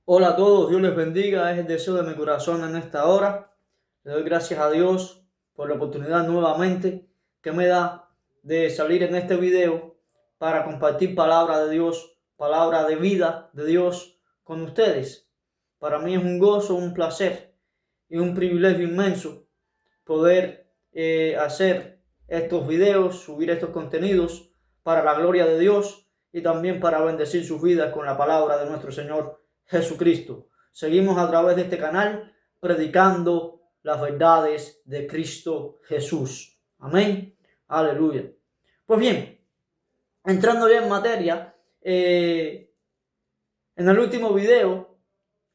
Hola a todos, Dios les bendiga, es el deseo de mi corazón en esta hora. Le doy gracias a Dios por la oportunidad nuevamente que me da de salir en este video para compartir palabra de Dios, palabra de vida de Dios con ustedes. Para mí es un gozo, un placer y un privilegio inmenso poder hacer estos videos, subir estos contenidos para la gloria de Dios y también para bendecir sus vidas con la palabra de nuestro Señor Jesucristo. Seguimos a través de este canal predicando las verdades de Cristo Jesús. Amén. Aleluya. Pues bien, entrando ya en materia, en el último video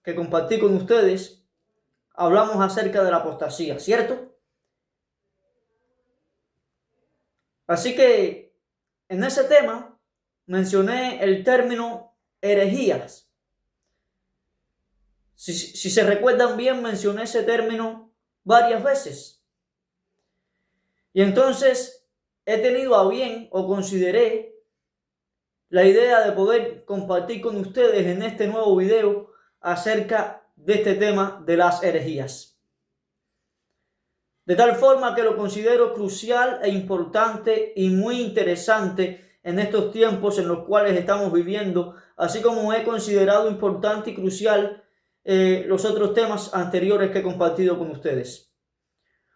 que compartí con ustedes, hablamos acerca de la apostasía, ¿cierto? Así que en ese tema mencioné el término herejías. Si se recuerdan bien, mencioné ese término varias veces. Y entonces he tenido a bien o consideré la idea de poder compartir con ustedes en este nuevo video acerca de este tema de las herejías. De tal forma que lo considero crucial e importante y muy interesante en estos tiempos en los cuales estamos viviendo, así como he considerado importante y crucial los otros temas anteriores que he compartido con ustedes.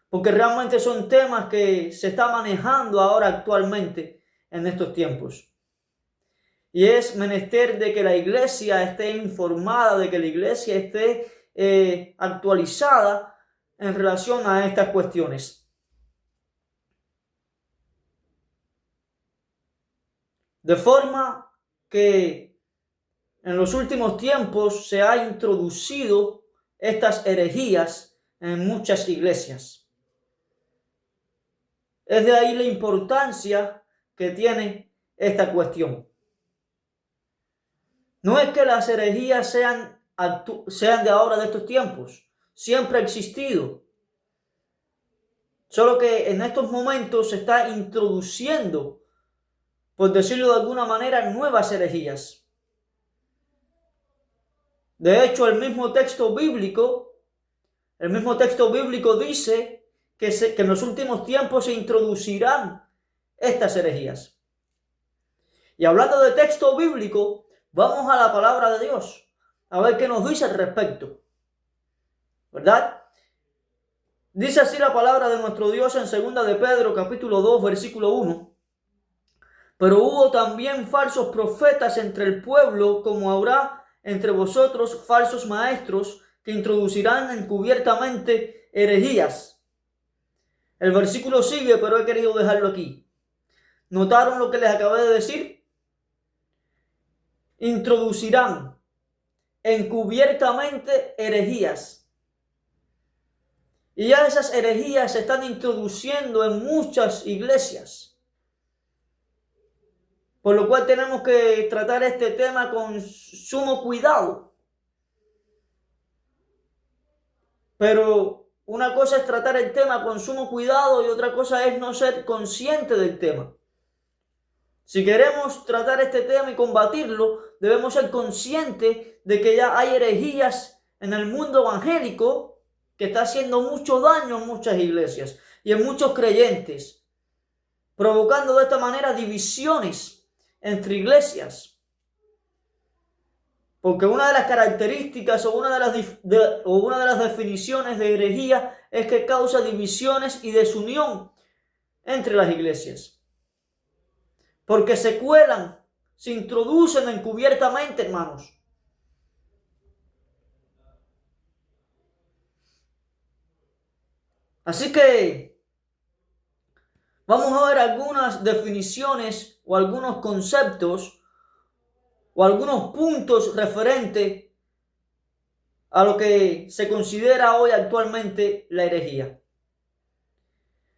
Porque realmente son temas que se están manejando ahora actualmente en estos tiempos. Y es menester de que la iglesia esté informada, de que la iglesia esté actualizada en relación a estas cuestiones. De forma que en los últimos tiempos se ha introducido estas herejías en muchas iglesias. Es de ahí la importancia que tiene esta cuestión. No es que las herejías sean de ahora, de estos tiempos. Siempre ha existido. Solo que en estos momentos se está introduciendo, por decirlo de alguna manera, nuevas herejías. De hecho, el mismo texto bíblico dice que en los últimos tiempos se introducirán estas herejías. Y hablando de texto bíblico, vamos a la palabra de Dios, a ver qué nos dice al respecto. ¿Verdad? Dice así la palabra de nuestro Dios en 2 de Pedro, capítulo 2, versículo 1. Pero hubo también falsos profetas entre el pueblo, como habrá entre vosotros falsos maestros que introducirán encubiertamente herejías. El versículo sigue, pero he querido dejarlo aquí. ¿Notaron lo que les acabé de decir? Introducirán encubiertamente herejías. Y ya esas herejías se están introduciendo en muchas iglesias. Por lo cual tenemos que tratar este tema con sumo cuidado. Pero una cosa es tratar el tema con sumo cuidado y otra cosa es no ser consciente del tema. Si queremos tratar este tema y combatirlo, debemos ser conscientes de que ya hay herejías en el mundo evangélico que está haciendo mucho daño en muchas iglesias y en muchos creyentes, provocando de esta manera divisiones entre iglesias. Porque una de las características o una de las definiciones de herejía es que causa divisiones y desunión entre las iglesias. Porque se cuelan, se introducen encubiertamente, hermanos. Así que vamos a ver algunas definiciones o algunos conceptos o algunos puntos referentes a lo que se considera hoy actualmente la herejía.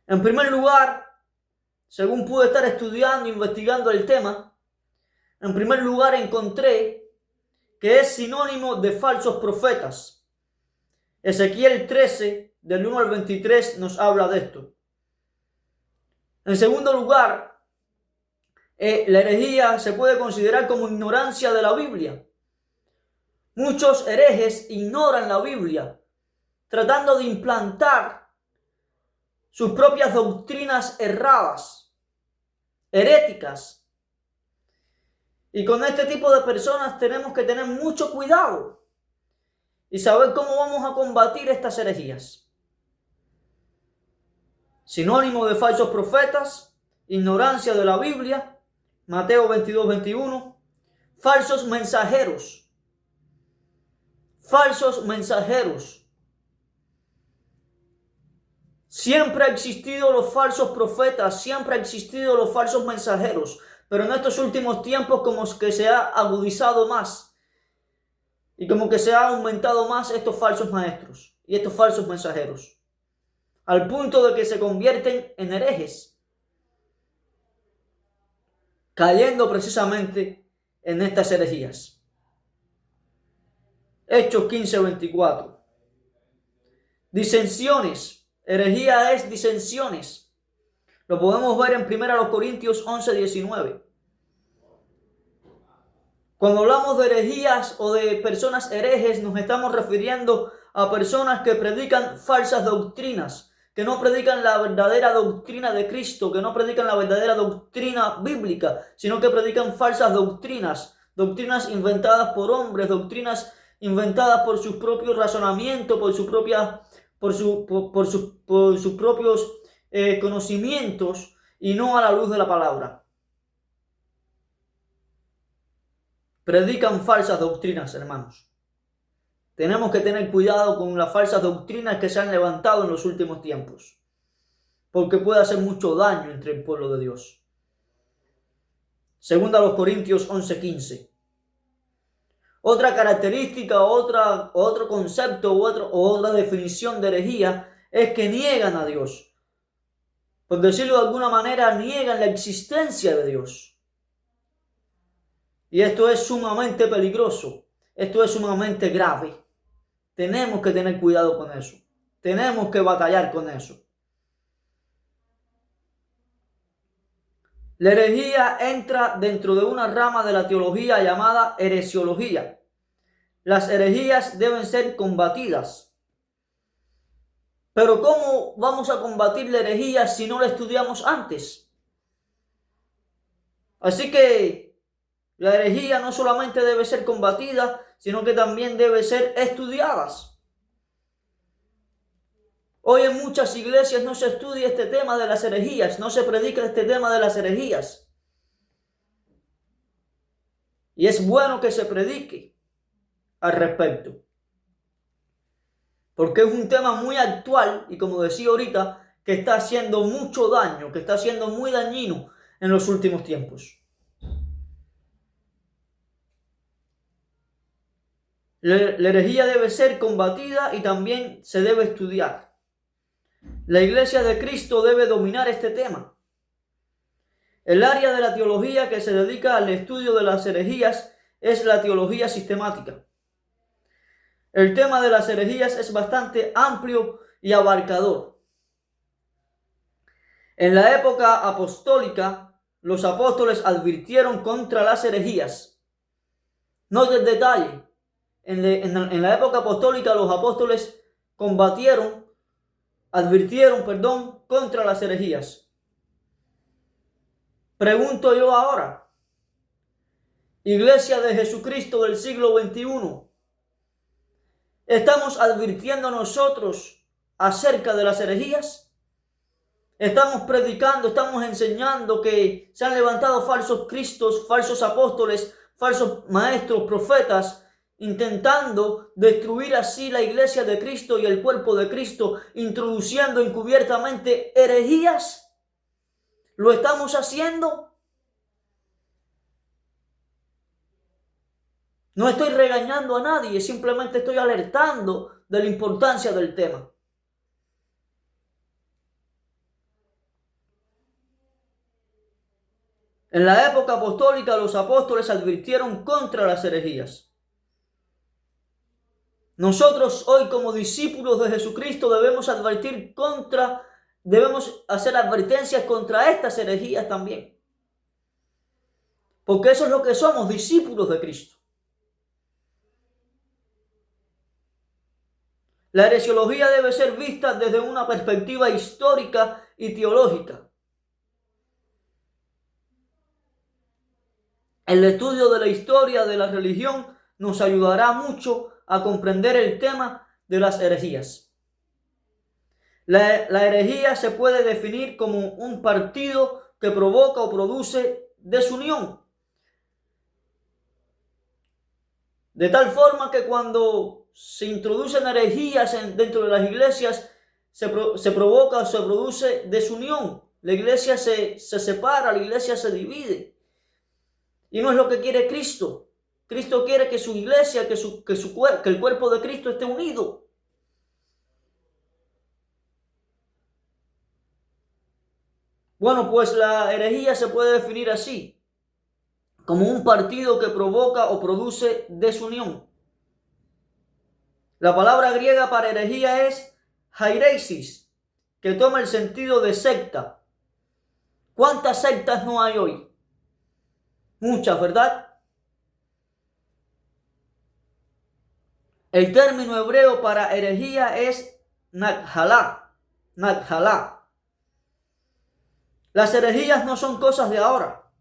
En primer lugar, según pude estar estudiando e investigando el tema, en primer lugar encontré que es sinónimo de falsos profetas. Ezequiel 13, del 1 al 23, nos habla de esto. En segundo lugar, la herejía se puede considerar como ignorancia de la Biblia. Muchos herejes ignoran la Biblia, tratando de implantar sus propias doctrinas erradas, heréticas. Y con este tipo de personas tenemos que tener mucho cuidado y saber cómo vamos a combatir estas herejías. Sinónimo de falsos profetas, ignorancia de la Biblia, Mateo 22-21, falsos mensajeros. Falsos mensajeros. Siempre ha existido los falsos profetas, siempre ha existido los falsos mensajeros, pero en estos últimos tiempos como que se ha agudizado más y como que se ha aumentado más estos falsos maestros y estos falsos mensajeros, al punto de que se convierten en herejes, cayendo precisamente en estas herejías. Hechos 15:24. Disensiones. Herejía es disensiones. Lo podemos ver en 1 Corintios 11:19. Cuando hablamos de herejías o de personas herejes, nos estamos refiriendo a personas que predican falsas doctrinas, que no predican la verdadera doctrina de Cristo, que no predican la verdadera doctrina bíblica, sino que predican falsas doctrinas, doctrinas inventadas por hombres, doctrinas inventadas por sus propios razonamientos, por sus propios conocimientos y no a la luz de la palabra. Predican falsas doctrinas, hermanos. Tenemos que tener cuidado con las falsas doctrinas que se han levantado en los últimos tiempos, porque puede hacer mucho daño entre el pueblo de Dios. Segunda a los Corintios 11:15. Otra característica, otro concepto o otra definición de herejía es que niegan a Dios. Por decirlo de alguna manera, niegan la existencia de Dios. Y esto es sumamente peligroso. Esto es sumamente grave. Tenemos que tener cuidado con eso. Tenemos que batallar con eso. La herejía entra dentro de una rama de la teología llamada heresiología. Las herejías deben ser combatidas. Pero ¿cómo vamos a combatir la herejía si no la estudiamos antes? Así que la herejía no solamente debe ser combatida, sino que también debe ser estudiada. Hoy en muchas iglesias no se estudia este tema de las herejías, no se predica este tema de las herejías. Y es bueno que se predique al respecto, porque es un tema muy actual y, como decía ahorita, que está haciendo mucho daño, que está siendo muy dañino en los últimos tiempos. La herejía debe ser combatida y también se debe estudiar. La Iglesia de Cristo debe dominar este tema. El área de la teología que se dedica al estudio de las herejías es la teología sistemática. El tema de las herejías es bastante amplio y abarcador. En la época apostólica, los apóstoles advirtieron contra las herejías. Note el detalle. En la época apostólica, los apóstoles advirtieron contra las herejías. Pregunto yo ahora, Iglesia de Jesucristo del siglo XXI, ¿estamos advirtiendo nosotros acerca de las herejías? Estamos predicando, estamos enseñando que se han levantado falsos cristos, falsos apóstoles, falsos maestros, profetas, intentando destruir así la iglesia de Cristo y el cuerpo de Cristo, introduciendo encubiertamente herejías. ¿Lo estamos haciendo? No estoy regañando a nadie, simplemente estoy alertando de la importancia del tema. En la época apostólica, los apóstoles advirtieron contra las herejías. Nosotros hoy, como discípulos de Jesucristo, debemos hacer advertencias contra estas herejías también. Porque eso es lo que somos, discípulos de Cristo. La heresiología debe ser vista desde una perspectiva histórica y teológica. El estudio de la historia de la religión nos ayudará mucho a comprender el tema de las herejías. La herejía se puede definir como un partido que provoca o produce desunión. De tal forma que cuando se introducen herejías dentro de las iglesias, se provoca o se produce desunión. La iglesia se separa, la iglesia se divide. Y no es lo que quiere Cristo. Cristo quiere que su iglesia, que el cuerpo de Cristo esté unido. Bueno, pues la herejía se puede definir así, como un partido que provoca o produce desunión. La palabra griega para herejía es hairesis, que toma el sentido de secta. ¿Cuántas sectas no hay hoy? Muchas, ¿verdad? El término hebreo para herejía es nakhalá. Las herejías no son cosas de ahora.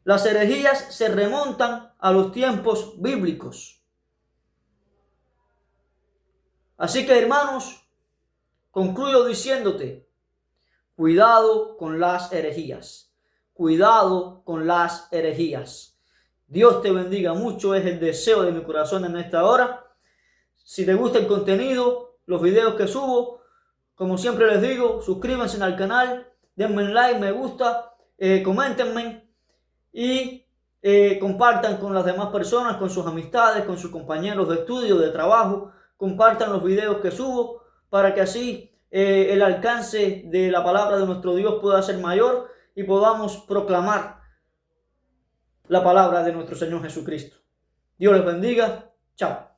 Las herejías se remontan a los tiempos bíblicos. Así que, hermanos, concluyo diciéndote, cuidado con las herejías. Cuidado con las herejías. Dios te bendiga mucho, es el deseo de mi corazón en esta hora. Si te gusta el contenido, los videos que subo, como siempre les digo, suscríbanse al canal, denme like, me gusta, coméntenme y compartan con las demás personas, con sus amistades, con sus compañeros de estudio, de trabajo. Compartan los videos que subo para que así el alcance de la palabra de nuestro Dios pueda ser mayor y podamos proclamar la palabra de nuestro Señor Jesucristo. Dios les bendiga. Chao.